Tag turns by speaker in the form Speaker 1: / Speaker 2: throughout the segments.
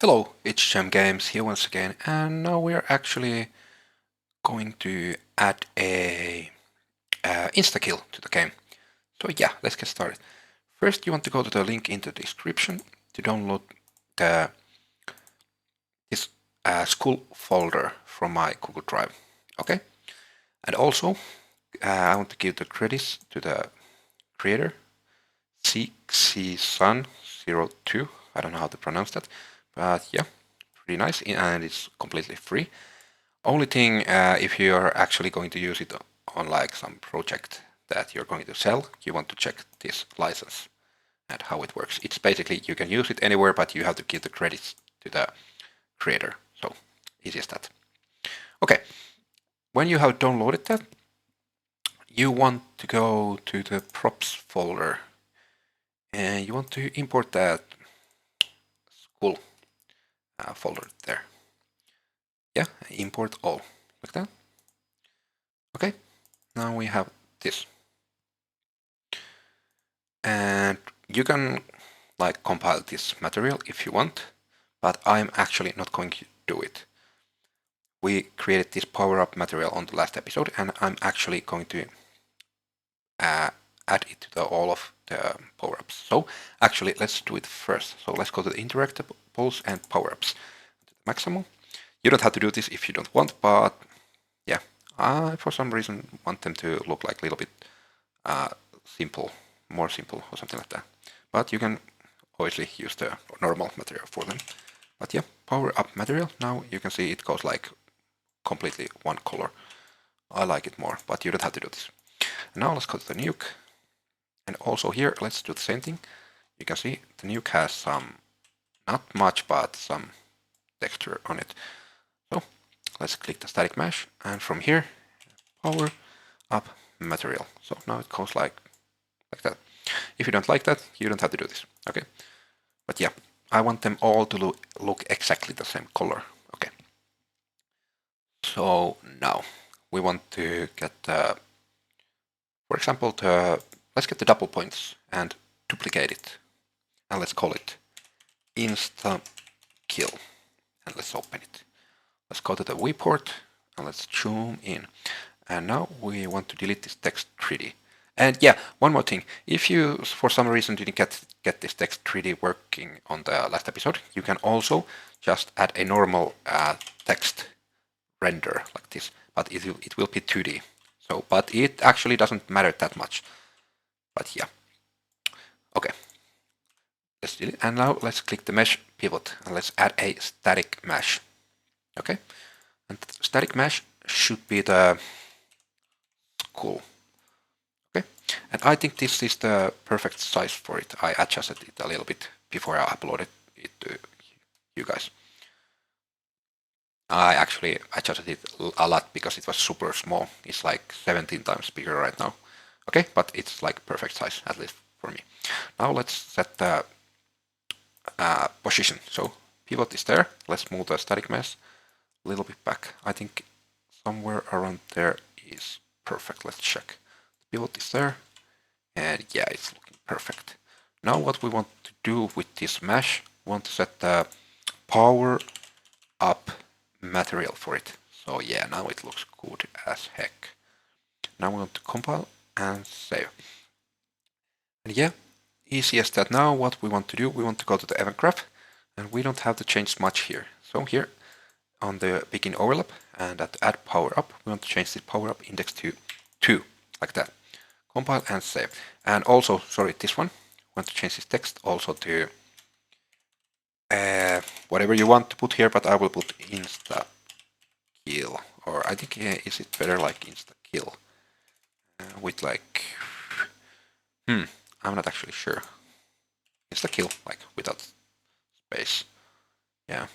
Speaker 1: Hello, it's Gem Games here once again, and now we are actually going to add a InstaKill to the game. So yeah, let's get started. First, you want to go to the link in the description to download this school folder from my Google Drive. Okay, and also I want to give the credits to the creator, CXsun02. I don't know how to pronounce that, but yeah, pretty nice, and it's completely free. Only thing, if you are actually going to use it on like some project that you're going to sell, you want to check this license and how it works. It's basically, you can use it anywhere, but you have to give the credits to the creator. So easy as that. Okay, when you have downloaded that, you want to go to the props folder and you want to import that school folder there. Yeah, import all, like that. Okay, now we have this. And you can like compile this material if you want, but I'm actually not going to do it. We created this PowerUp material on the last episode, and I'm actually going to add it to all of the PowerUps. So actually, let's do it first. So let's go to the interactables and PowerUps. Maximum. You don't have to do this if you don't want, but yeah, I for some reason want them to look like a little bit simple, more simple or something like that. But you can obviously use the normal material for them. But yeah, power up material. Now you can see it goes like completely one color. I like it more, but you don't have to do this. Now let's go to the nuke. And also here, let's do the same thing. You can see the nuke has some, not much, but some texture on it. So let's click the static mesh, and from here, power up material. So now it goes like that. If you don't like that, you don't have to do this. Okay. But yeah, I want them all to look exactly the same color. Okay. So now we want to get the, for example, let's get the double points and duplicate it. And let's call it InstaKill. And let's open it. Let's go to the viewport and let's zoom in. And now we want to delete this text 3D. And yeah, one more thing. If you, for some reason, didn't get this text 3D working on the last episode, you can also just add a normal text render like this, but it will be 2D. So, but it actually doesn't matter that much. But yeah. Okay. Let's do it. And now let's click the mesh pivot and let's add a static mesh. Okay. And static mesh should be the school. Okay, and I think this is the perfect size for it. I adjusted it a little bit before I uploaded it to you guys. I actually adjusted it a lot because it was super small. It's like 17 times bigger right now. Okay, but it's like perfect size, at least for me. Now let's set the position. So pivot is there. Let's move the static mesh a little bit back. I think somewhere around there is perfect. Let's check. Pivot is there, and yeah, it's looking perfect. Now what we want to do with this mesh, we want to set the power up material for it. So yeah, now it looks good as heck. Now we want to compile and save. And yeah, easy as that. Now what we want to do, we want to go to the event graph, and we don't have to change much here. So here on the begin overlap and at add power up, we want to change the power up index to 2, like that. Compile and save. And also, sorry, this one, want to change this text also to whatever you want to put here, but I will put InstaKill, or I think, is it better like InstaKill with like, I'm not actually sure. InstaKill, like without space. Yeah,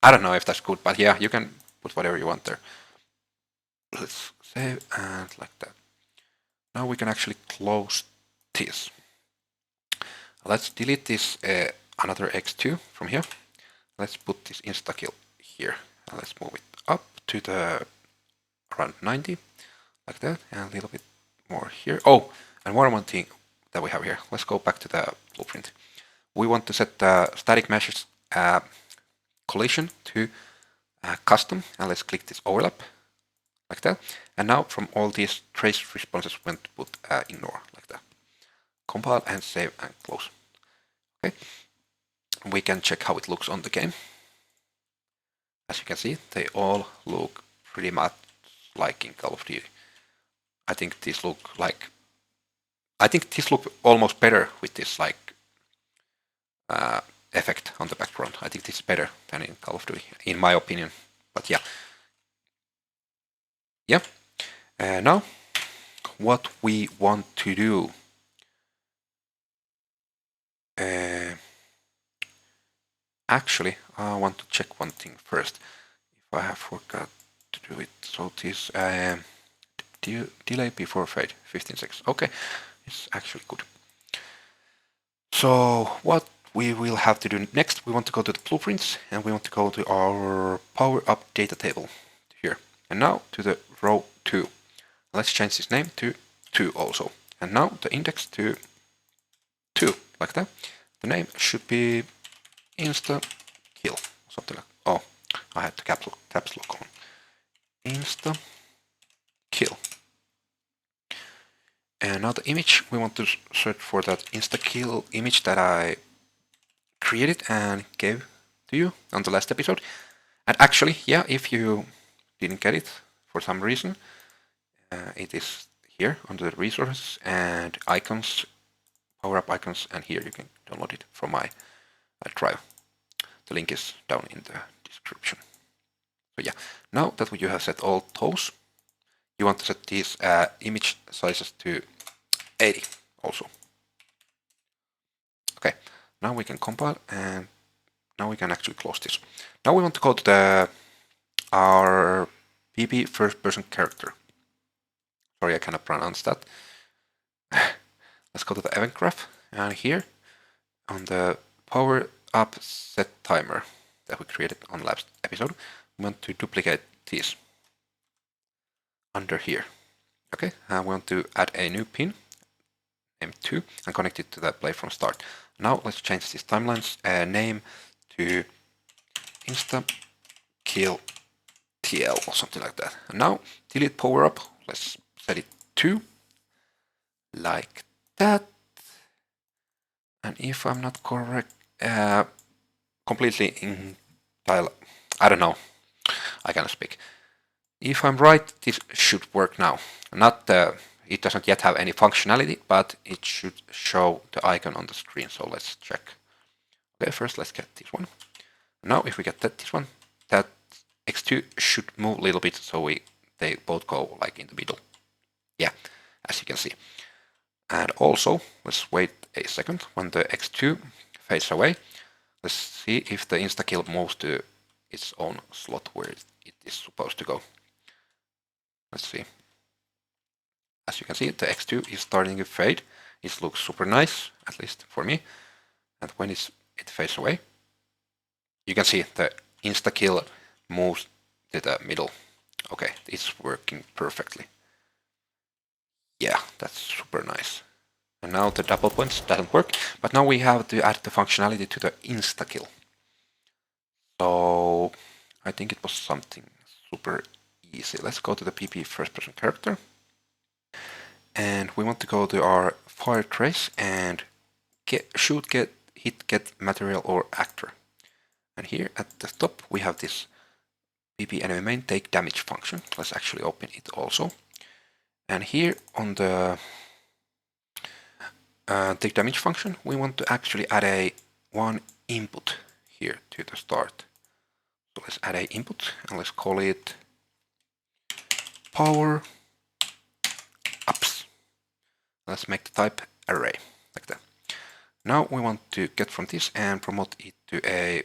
Speaker 1: I don't know if that's good, but yeah, you can put whatever you want there. Let's save and like that. Now we can actually close this. Let's delete this another x2 from here. Let's put this InstaKill here. And let's move it up to the around 90, like that, and a little bit more here. Oh, and one more thing that we have here. Let's go back to the blueprint. we want to set the static meshes collision to custom, and let's click this overlap like that. And now from all these trace responses, we want to put ignore like that. Compile and save and close. Okay, we can check how it looks on the game. As you can see, they all look pretty much like in Call of Duty. I think these look almost better with this like effect on the background. I think this is better than in Call of Duty, in my opinion. But yeah. Now, what we want to do. Actually, I want to check one thing first. If I have forgot to do it, so this delay before fade 15 seconds. Okay, it's actually good. So what we will have to do next, we want to go to the blueprints and we want to go to our PowerUp data table here. And now to the row 2. Let's change this name to 2 also. And now the index to 2, like that. The name should be InstaKill, something like. Oh, I had the caps lock on. InstaKill. And now the image, we want to search for that InstaKill image that I created and gave to you on the last episode. And actually, yeah, if you didn't get it for some reason, it is here under the resources and icons, PowerUp icons, and here you can download it from my drive. The link is down in the description. So yeah, now that you have set all those, you want to set these image sizes to 80 also. Okay, now we can compile and now we can actually close this. Now we want to go to our PP first person character. Sorry, I cannot pronounce that. Let's go to the event graph, and here on the PowerUp set timer that we created on last episode, we want to duplicate these under here. Okay, and we want to add a new pin, name 2, and connect it to the play from start. Now let's change this timeline's name to InstaKill TL or something like that. And now delete PowerUp. Let's set it to like that. And if I'm not correct, completely in dial. I don't know. I cannot speak. If I'm right, this should work now. It doesn't yet have any functionality, but it should show the icon on the screen. So let's check. Okay, first let's get this one. Now if we get this one, that X2 should move a little bit so they both go like in the middle. Yeah, as you can see. And also, let's wait a second. When the X2 fades away, let's see if the InstaKill moves to its own slot where it is supposed to go. Let's see. As you can see, the X2 is starting to fade. It looks super nice, at least for me. And when it fades away, you can see the InstaKill moves to the middle. Okay, it's working perfectly. Yeah, that's super nice. And now the double points doesn't work, but now we have to add the functionality to the InstaKill. So I think it was something super easy. Let's go to the PP first person character. And we want to go to our fire trace and shoot, get, hit, get material or actor. And here at the top we have this PP enemy main take damage function. Let's actually open it also. And here on the take damage function, we want to actually add one input here to the start. So let's add a input and let's call it PowerUps. Let's make the type array like that. Now we want to get from this and promote it to a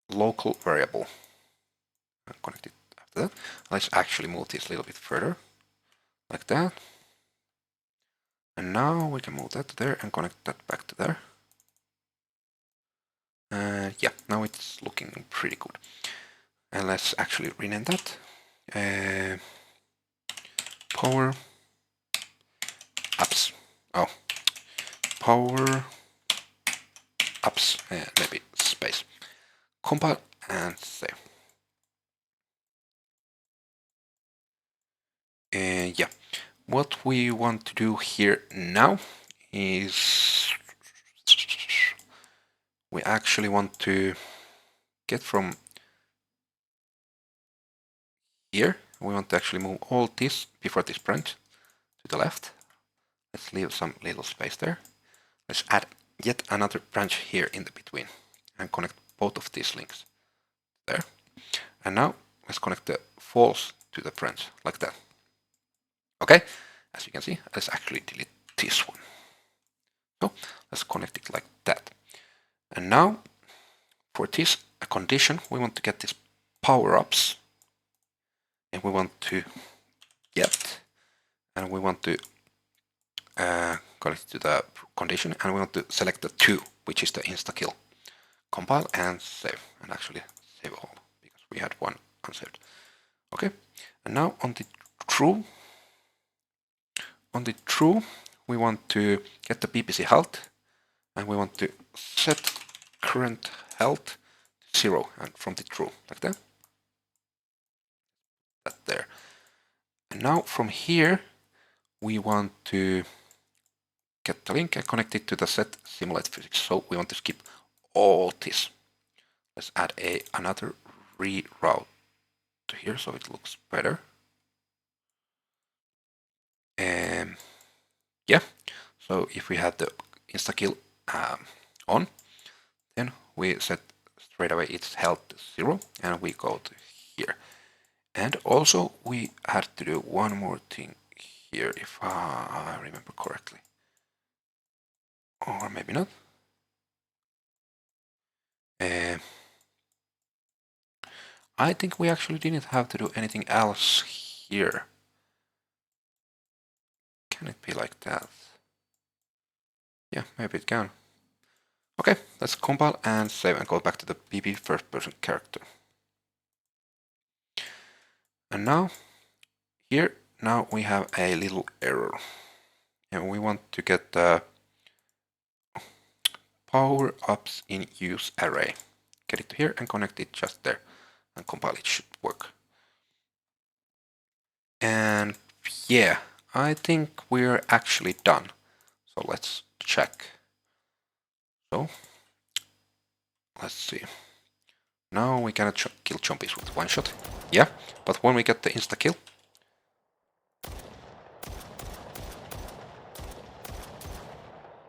Speaker 1: local variable. And connect it after that. Let's actually move this a little bit further, like that. And now we can move that to there and connect that back to there. And yeah, now it's looking pretty good. And let's actually rename that. PowerUps apps. Oh, power apps, maybe space. Compile and save. Yeah, what we want to do here now is we actually want to get from here. We want to actually move all this before this branch to the left. Let's leave some little space there. Let's add yet another branch here in the between and connect both of these links there. And now let's connect the false to the branch like that. Okay, as you can see, let's actually delete this one. So let's connect it like that. And now for this condition, we want to get these power-ups, and we want to get, and we want to connect to the condition, and we want to select the 2, which is the InstaKill. Compile and save, and actually save all because we had one unsaved. Okay, and now on the true, we want to get the PPC health, and we want to set current health to 0, and from the true like that. That there. And now from here, we want to get the link and connect it to the set simulate physics. So we want to skip all this. Let's add another reroute to here so it looks better. Yeah, so if we have the InstaKill on, then we set straight away its health to 0, and we go to here. And also we had to do one more thing here, if I remember correctly. Or maybe not. I think we actually didn't have to do anything else here. Can it be like that? Yeah, maybe it can. Okay, let's compile and save and go back to the PP first person character. And now, here, now we have a little error. And we want to get the power ups in use array. Get it here and connect it just there. And compile, it should work. And yeah, I think we're actually done. So let's check. So let's see. Now we cannot kill zombies with one shot. Yeah, but when we get the insta-kill,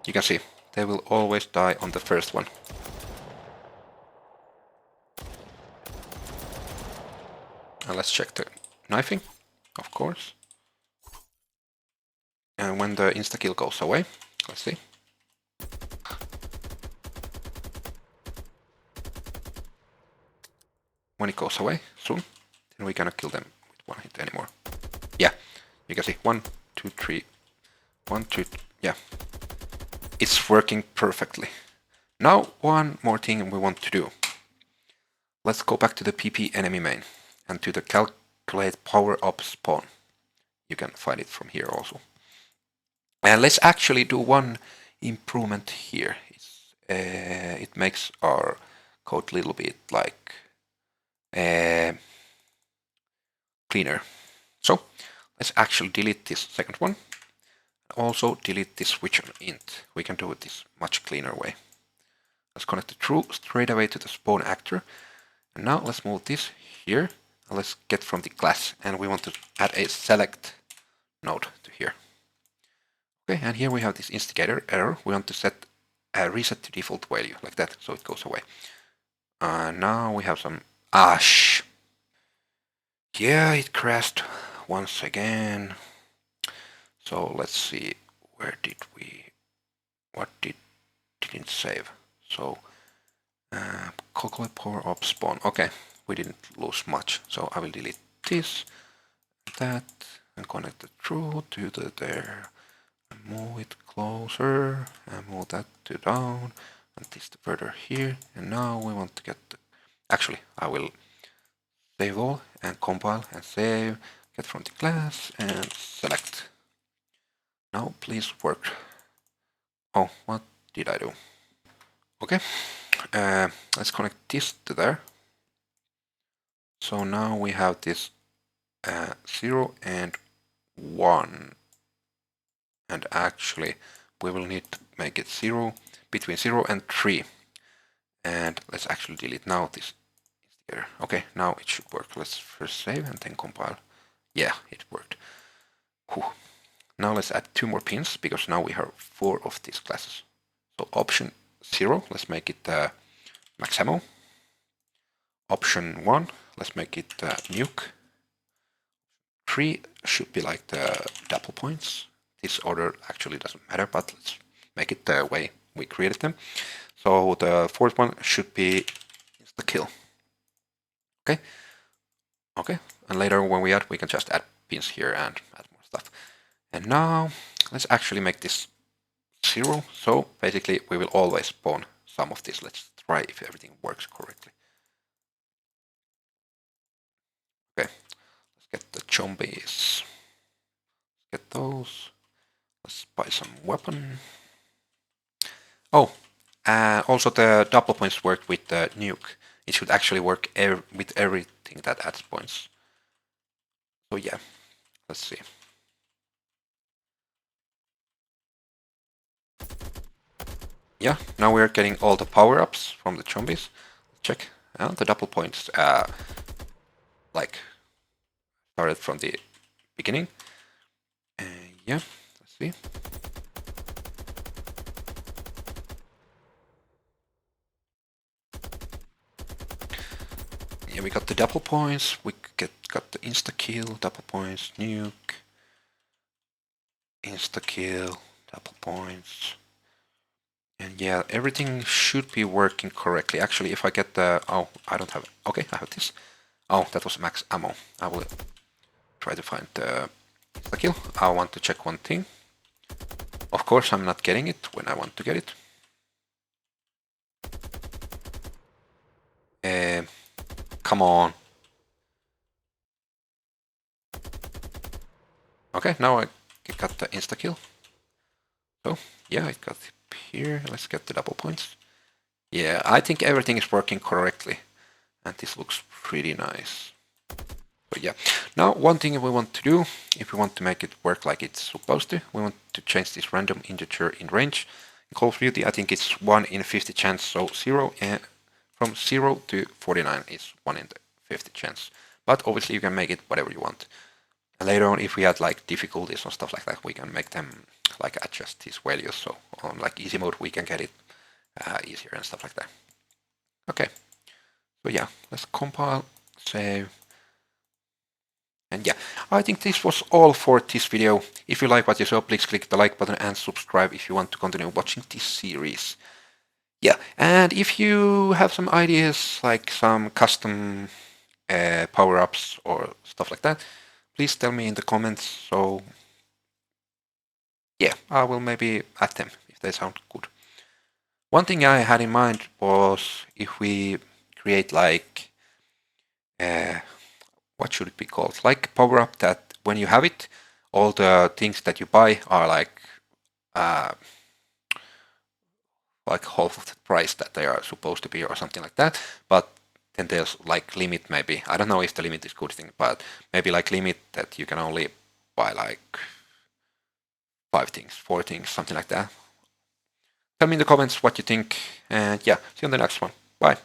Speaker 1: you can see they will always die on the first one. And let's check the knifing, of course. And when the insta-kill goes away, let's see. When it goes away soon, then we cannot kill them with one hit anymore. Yeah, you can see 1, 2, 3, 1, 2, yeah. It's working perfectly. Now one more thing we want to do. Let's go back to the PP enemy main and to the calculate power up spawn. You can find it from here also. And let's actually do one improvement here. It makes our code a little bit like cleaner. So let's actually delete this second one. Also delete this switch on int. We can do it this much cleaner way. Let's connect the true straight away to the spawn actor. And now let's move this here. And let's get from the class. And we want to add a select node to here. Okay, and here we have this instigator error. We want to set a reset to default value like that, so it goes away. Now we have some ash. Yeah, it crashed once again. So let's see, where did we, what didn't save? So calculate power up spawn. Okay, we didn't lose much. So I will delete this, that, and connect the true to the there. And move it closer and move that to down and this further here. And now we want to get the, actually I will save all and compile and save, get from the class and select. Now please work. Oh, what did I do? Okay, let's connect this to there. So now we have this 0 and 1. And actually, we will need to make it 0, between 0 and 3. And let's actually delete now this here. Okay, now it should work. Let's first save and then compile. Yeah, it worked. Whew. Now let's add 2 more pins, because now we have 4 of these classes. So option 0, let's make it max ammo. Option 1, let's make it nuke. 3 should be like the double points. This order actually doesn't matter, but let's make it the way we created them. So the 4th one should be InstaKill. Okay. Okay. And later when we add, we can just add pins here and add more stuff. And now let's actually make this 0. So basically we will always spawn some of this. Let's try if everything works correctly. Okay. Let's get the zombies. Get those. Let's buy some weapon. Oh, also the double points work with the nuke. It should actually work with everything that adds points. So yeah, let's see. Yeah, now we're getting all the power-ups from the zombies. Check. The double points like started from the beginning. Yeah, let's see. Yeah, we got the double points. We got the insta-kill, double points, nuke, insta-kill, double points. And yeah, everything should be working correctly. Actually, if I get the... Oh, I don't have... Okay, I have this. Oh, that was max ammo. I will try to find the kill. I want to check one thing. Of course, I'm not getting it when I want to get it. Come on. Okay, now I got the insta-kill. So, yeah, I got it here. Let's get the double points. Yeah, I think everything is working correctly. And this looks pretty nice. But yeah, now one thing we want to do, if we want to make it work like it's supposed to, we want to change this random integer in range. In Call of Duty, I think it's 1 in 50 chance, so 0 and from 0 to 49 is 1 in 50 chance. But obviously you can make it whatever you want. And later on, if we add like difficulties or stuff like that, we can make them like adjust these values. So on like easy mode, we can get it easier and stuff like that. Okay, so yeah, let's compile, save. And yeah, I think this was all for this video. If you like what you saw, please click the like button and subscribe if you want to continue watching this series. Yeah, and if you have some ideas, like some custom power-ups or stuff like that, please tell me in the comments. So yeah, I will maybe add them if they sound good. One thing I had in mind was if we create like what should it be called? Like power up that when you have it, all the things that you buy are like half of the price that they are supposed to be or something like that. But then there's like limit maybe. I don't know if the limit is good thing, but maybe like limit that you can only buy like 5 things, 4 things, something like that. Tell me in the comments what you think, and yeah, see you on the next one. Bye.